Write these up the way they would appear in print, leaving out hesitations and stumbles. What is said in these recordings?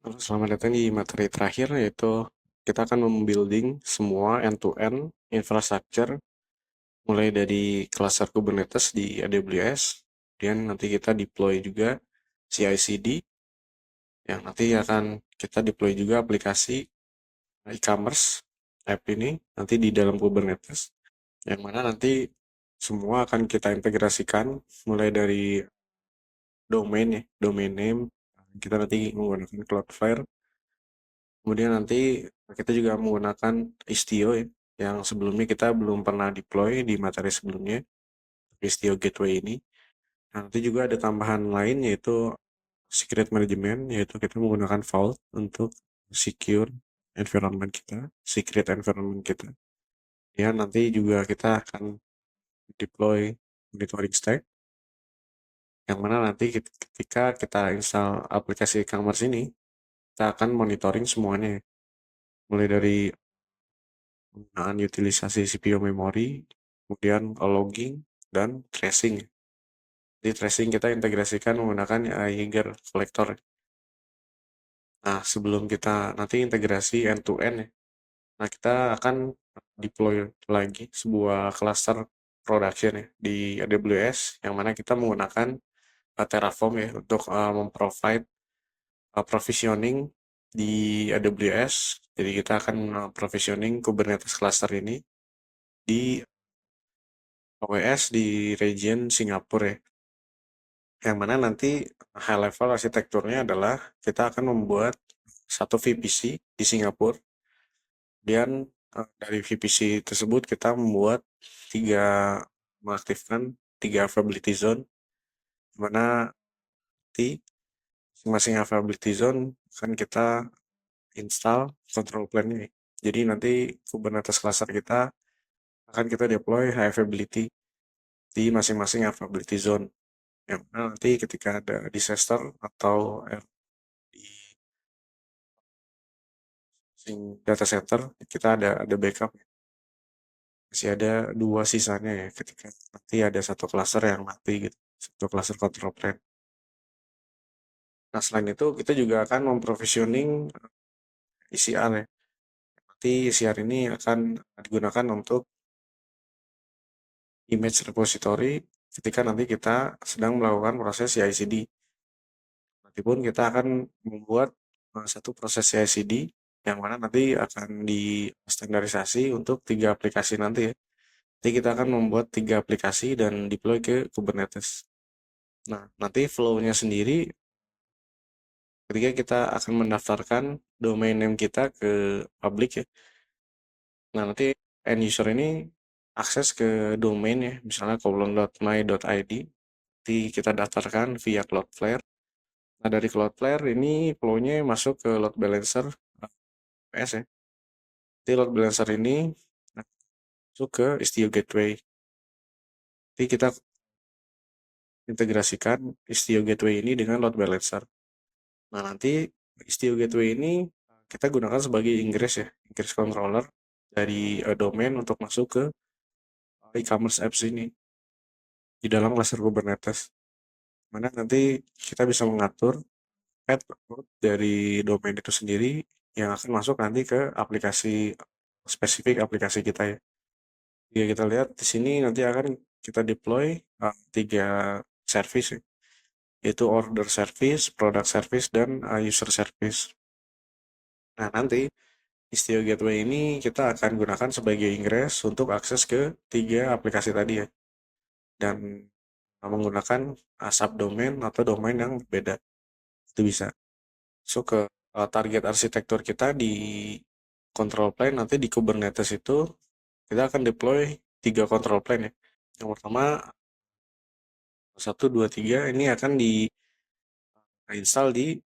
Halo, selamat datang di materi terakhir, yaitu kita akan membuilding semua end-to-end infrastructure mulai dari cluster Kubernetes di AWS, kemudian nanti kita deploy juga CI/CD, yang nanti akan kita deploy juga aplikasi e-commerce app ini nanti di dalam Kubernetes, yang mana nanti semua akan kita integrasikan mulai dari domain ya, domain name, kita nanti menggunakan Cloudflare. Kemudian nanti kita juga menggunakan Istio ya, yang sebelumnya kita belum pernah deploy di materi sebelumnya, Istio Gateway ini. Nah, nanti juga ada tambahan lain yaitu secret management, yaitu kita menggunakan Vault untuk secure environment kita, secret environment kita. Ya, nanti juga kita akan deploy monitoring stack, yang mana nanti ketika kita install aplikasi e-commerce ini, kita akan monitoring semuanya, mulai dari penggunaan utilisasi CPU memori, kemudian logging, dan tracing. Di tracing kita integrasikan menggunakan Jaeger Collector. Nah, sebelum kita nanti integrasi end-to-end ya, nah kita akan deploy lagi sebuah cluster production ya di AWS, yang mana kita menggunakan Terraform ya untuk memprovide provisioning di AWS. Jadi kita akan provisioning Kubernetes cluster ini di AWS di region Singapura ya. Yang mana nanti high level arsitekturnya adalah kita akan membuat satu VPC di Singapura, dan dari VPC tersebut kita membuat mengaktifkan tiga availability zone, di mana nanti masing-masing availability zone akan kita install control plan-nya. Jadi nanti Kubernetes cluster kita akan kita deploy high availability di masing-masing availability zone. Yang mana nanti ketika ada disaster atau di data center, kita ada backup. Masih ada dua sisanya ya, ketika nanti ada satu cluster yang mati gitu, satu cluster control plane. Nah, selain itu kita juga akan memprovisioning ECR ya. Nanti ECR ini akan digunakan untuk image repository ketika nanti kita sedang melakukan proses CI/CD. Nanti pun kita akan membuat satu proses CI/CD yang mana nanti akan distandarisasi untuk tiga aplikasi nanti ya. Nanti kita akan membuat tiga aplikasi dan deploy ke Kubernetes. Nah, nanti flow-nya sendiri ketika kita akan mendaftarkan domain name kita ke public ya. Nah, nanti end user ini akses ke domain ya, misalnya kolon.my.id, nanti kita daftarkan via Cloudflare. Nah, dari Cloudflare ini flow-nya masuk ke load balancer PS ya. Nanti load balancer ini masuk ke Istio Gateway. Nanti kita integrasikan Istio Gateway ini dengan load balancer. Nah, nanti Istio Gateway ini kita gunakan sebagai ingress ya, ingress controller dari domain untuk masuk ke e-commerce apps ini di dalam cluster Kubernetes. Mana nanti kita bisa mengatur path route dari domain itu sendiri yang akan masuk nanti ke aplikasi spesifik aplikasi kita ya. Jika kita lihat di sini nanti akan kita deploy tiga service ya, yaitu order service, product service, dan user service. Nah, nanti Istio Gateway ini kita akan gunakan sebagai ingress untuk akses ke tiga aplikasi tadi ya, dan menggunakan subdomain atau domain yang berbeda. Itu bisa. So, ke target arsitektur kita di control plane nanti di Kubernetes itu kita akan deploy tiga control plane ya. Yang pertama 1, 2, 3 ini akan di install di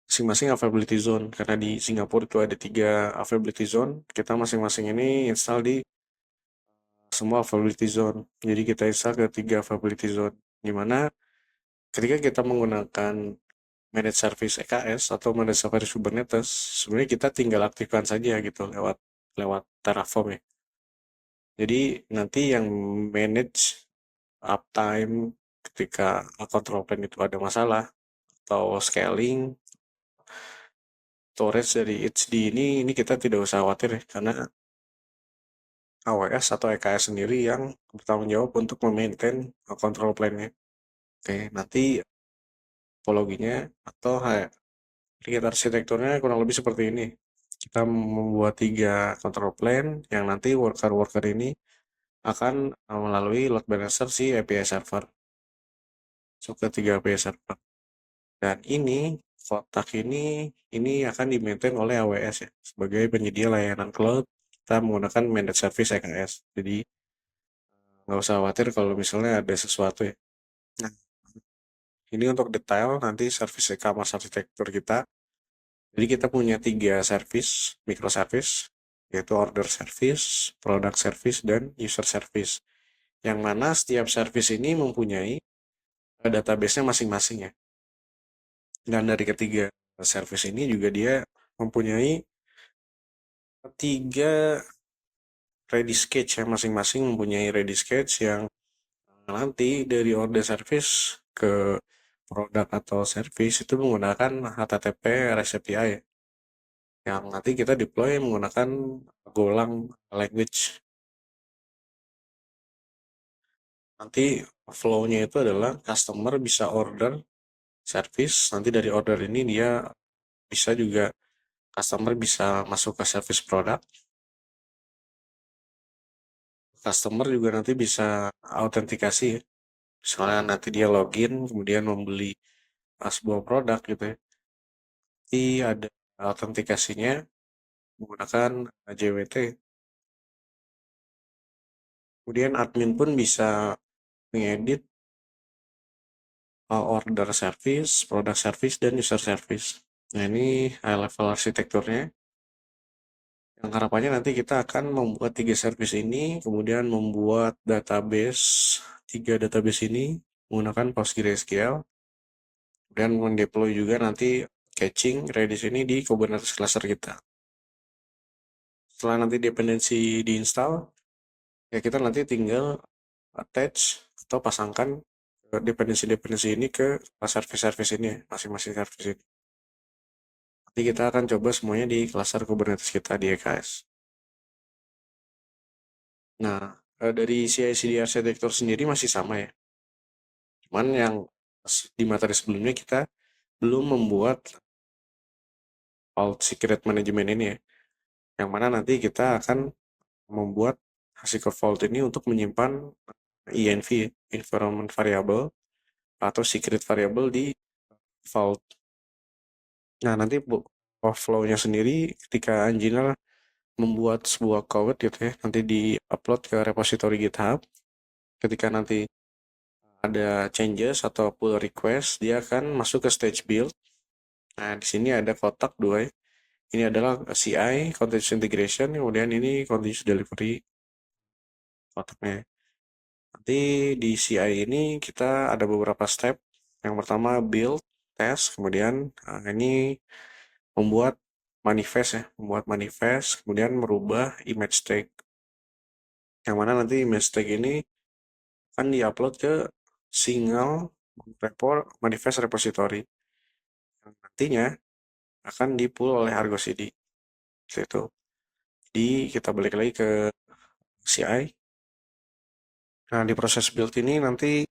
masing-masing availability zone, karena di Singapura itu ada tiga availability zone. Kita masing-masing ini install di semua availability zone. Jadi kita install ke tiga availability zone, dimana ketika kita menggunakan managed service EKS atau managed service Kubernetes, sebenarnya kita tinggal aktifkan saja gitu lewat lewat Terraform ya. Jadi nanti yang manage uptime ketika control plane itu ada masalah atau scaling, storage dari HD ini kita tidak usah khawatir ya, karena AWS atau EKS sendiri yang bertanggung jawab untuk memaintain control plane-nya. Oke, nanti topologinya atau kita arsitekturnya kurang lebih seperti ini. Kita membuat 3 control plane yang nanti worker-worker ini akan melalui load balancer si API server. Masuk ke 3 API server. Dan kotak ini akan di-maintain oleh AWS ya, sebagai penyedia layanan cloud. Kita menggunakan managed service EKS. Jadi nggak usah khawatir kalau misalnya ada sesuatu ya. Nah, ini untuk detail nanti service e-commerce arsitektur kita. Jadi kita punya 3 service, microservice, yaitu order service, product service, dan user service. Yang mana setiap service ini mempunyai database-nya masing-masing ya. Dan dari ketiga service ini juga dia mempunyai 3 ready sketch ya, masing-masing mempunyai ready sketch yang nanti dari order service ke produk atau service itu menggunakan HTTP REST API ya, yang nanti kita deploy menggunakan Golang language. Nanti flow-nya itu adalah customer bisa order service, nanti dari order ini dia bisa juga customer bisa masuk ke service product. Customer juga nanti bisa autentikasi ya. Misalnya nanti dia login kemudian membeli sebuah produk gitu ya. Nanti ada autentikasinya menggunakan JWT. Kemudian admin pun bisa mengedit order service, product service, dan user service. Nah, ini high level arsitekturnya. Yang harapannya nanti kita akan membuat 3 service ini, kemudian membuat database, 3 database ini menggunakan PostgreSQL, dan mendeploy juga nanti caching Redis ini di Kubernetes cluster kita. Setelah nanti dependensi diinstal, ya kita nanti tinggal attach atau pasangkan dependensi-dependensi ini ke service-service ini, masing-masing service ini. Nanti kita akan coba semuanya di cluster Kubernetes kita di EKS. Nah, dari CI/CD arsitektur sendiri masih sama ya. Cuman yang di materi sebelumnya kita belum membuat Vault Secret Management ini ya. Yang mana nanti kita akan membuat hasil Vault ini untuk menyimpan ENV, Environment Variable, atau Secret Variable di Vault. Nah, nanti flow-nya sendiri ketika engineer membuat sebuah code gitu ya, nanti di-upload ke repository GitHub. Ketika nanti ada changes atau pull request, dia akan masuk ke stage build. Nah, di sini ada kotak 2 ya. Ini adalah CI, continuous integration, kemudian ini continuous delivery kotaknya. Nanti di CI ini kita ada beberapa step. Yang pertama build, test, kemudian ini membuat manifest, kemudian merubah image tag. Yang mana nanti image tag ini akan diupload ke single manifest repository. Yang nantinya akan di-pull oleh Argo CD. Seperti itu. Jadi kita balik lagi ke CI. Nah, di proses build ini nanti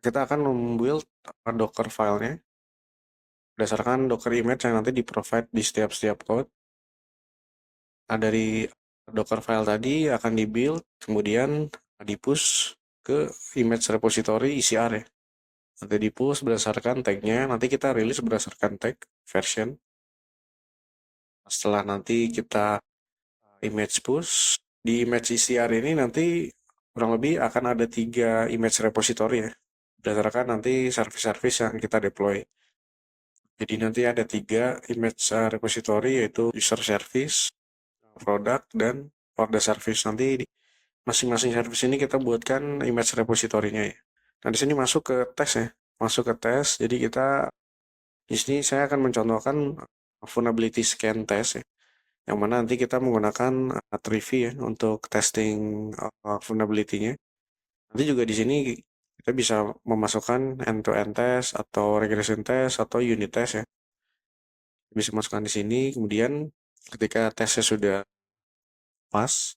kita akan membuild Docker filenya berdasarkan Docker image yang nanti di-provide di setiap code. Nah, dari Docker file tadi akan di-build, kemudian di-push ke image repository ECR ya. Nanti di-push berdasarkan tag-nya, nanti kita rilis berdasarkan tag version. Setelah nanti kita image push, di image ECR ini nanti kurang lebih akan ada 3 image repository ya, berdasarkan nanti service-service yang kita deploy. Jadi nanti ada 3 image repository, yaitu user service, product, dan order service. Nanti masing-masing service ini kita buatkan image repository-nya ya. Nah, di sini masuk ke tes ya. Masuk ke tes, jadi di sini saya akan mencontohkan vulnerability scan test ya. Yang mana nanti kita menggunakan Trivi ya untuk testing vulnerability-nya. Nanti juga di sini kita bisa memasukkan end-to-end test atau regression test atau unit test ya. bisa masukkan di sini. Kemudian ketika tesnya sudah pas,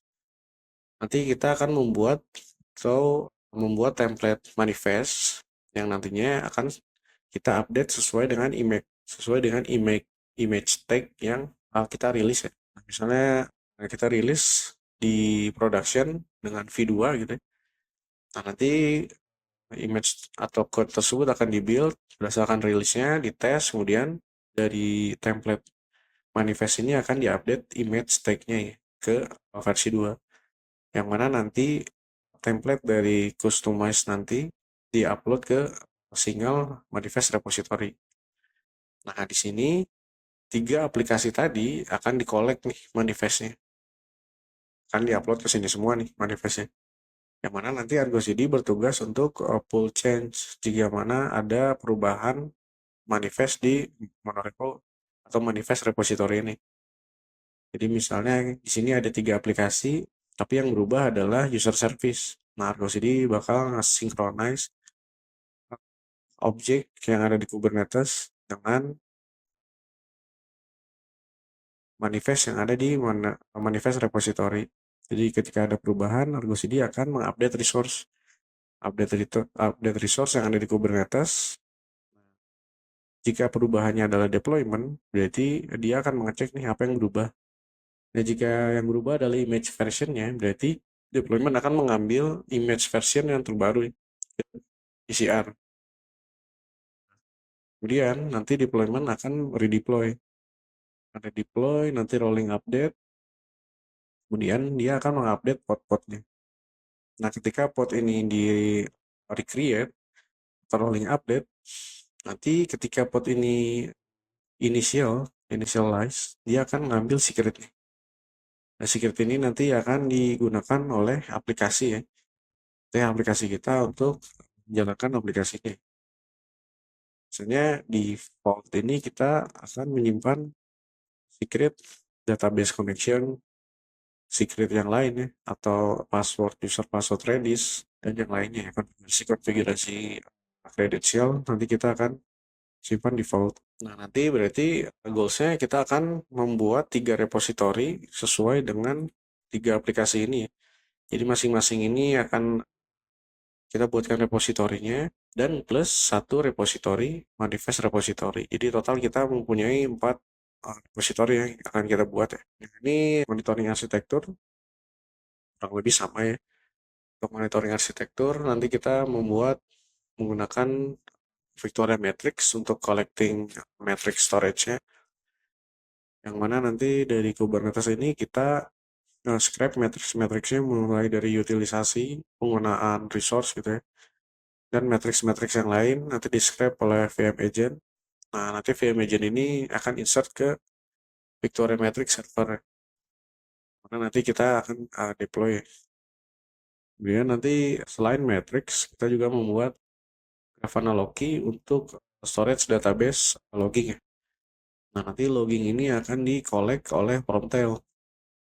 nanti kita akan membuat template manifest yang nantinya akan kita update sesuai dengan image tag yang kita rilis ya. Nah, misalnya kita rilis di production dengan V2 gitu ya. Nah, nanti image atau code tersebut akan dibuild berdasarkan rilisnya, dites, kemudian dari template manifest ini akan diupdate image tag-nya ya, ke versi 2. Yang mana nanti template dari customize nanti diupload ke single manifest repository. Nah, di sini 3 aplikasi tadi akan di-collect nih manifestnya. Akan diupload ke sini semua nih manifestnya. Yang mana nanti Argo CD bertugas untuk pull change jika mana ada perubahan manifest di monorepo atau manifest repository ini. Jadi misalnya di sini ada 3 aplikasi, tapi yang berubah adalah user service. Nah, Argo CD bakal nge-synchronize objek yang ada di Kubernetes dengan manifest yang ada di manifest repository. Jadi ketika ada perubahan, Argo CD akan mengupdate update resource yang ada di Kubernetes. Jika perubahannya adalah deployment, berarti dia akan mengecek nih apa yang berubah. Nah, jika yang berubah adalah image versionnya, berarti deployment akan mengambil image version yang terbaru, ECR. Kemudian nanti deployment akan redeploy. Ada deploy, nanti rolling update, kemudian dia akan mengupdate pod-podnya. Nah, ketika pod ini di recreate atau rolling update, nanti ketika pod ini initialize, dia akan mengambil secret. Nah, secret ini nanti akan digunakan oleh aplikasi ya. Itu aplikasi kita untuk menjalankan aplikasi ini. Misalnya di vault ini kita akan menyimpan secret database connection, secret yang lain ya, atau user password Redis, dan yang lainnya ya, konfigurasi credential, nanti kita akan simpan di vault. Nah, nanti berarti goalsnya kita akan membuat 3 repository sesuai dengan 3 aplikasi ini ya. Jadi masing-masing ini akan kita buatkan repositorinya dan plus 1 repository manifest repository. Jadi total kita mempunyai 4 repository yang akan kita buat ya. Ini monitoring arsitektur kurang lebih sama ya. Untuk monitoring arsitektur nanti kita menggunakan Victoria Matrix untuk collecting matrix storage-nya. Yang mana nanti dari Kubernetes ini kita scrap matrix-matrixnya mulai dari utilisasi, penggunaan resource gitu ya. Dan matrix-matrix yang lain nanti di-scrap oleh VM Agent. Nah, nanti VM Agent ini akan insert ke Victoria Matrix server. Karena nanti kita akan deploy. Kemudian nanti selain matrix, kita juga membuat Grafana Loki untuk storage database logging ya. Nah, nanti logging ini akan di-collect oleh Promtail.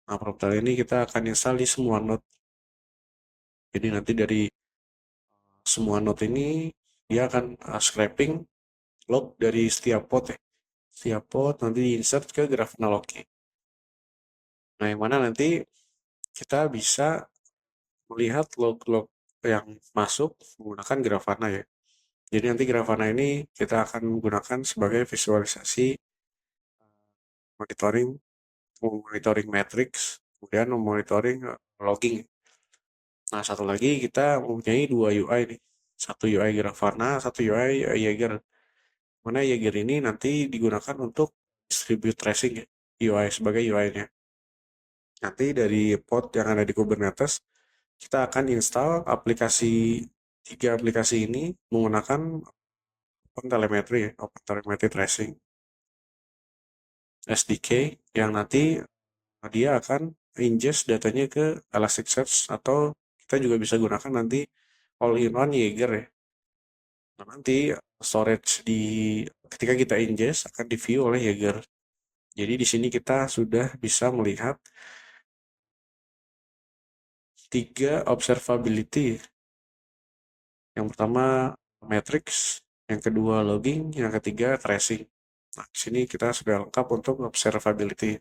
Nah, Promtail ini kita akan install di semua node. Jadi nanti dari semua node ini dia akan scraping log dari setiap pod ya. Setiap pod nanti di-insert ke Grafana Loki. Nah, yang mana nanti kita bisa melihat log-log yang masuk menggunakan Grafana ya. Jadi nanti Grafana ini kita akan gunakan sebagai visualisasi monitoring matrix, kemudian monitoring logging. Nah, satu lagi kita mempunyai 2 UI nih. Satu UI Grafana, satu UI Jaeger. Mana Jaeger ini nanti digunakan untuk distribute tracing ya, UI sebagai UI-nya. Nanti dari pod yang ada di Kubernetes, kita akan install 3 aplikasi ini menggunakan OpenTelemetry ya, OpenTelemetry Tracing SDK yang nanti dia akan ingest datanya ke Elasticsearch atau kita juga bisa gunakan nanti all-in-one Jaeger ya. Nah, nanti storage ketika kita ingest akan di-view oleh Jaeger. Jadi di sini kita sudah bisa melihat 3 observability. Yang pertama matrix, yang kedua logging, yang ketiga tracing. Nah, di sini kita sudah lengkap untuk observability.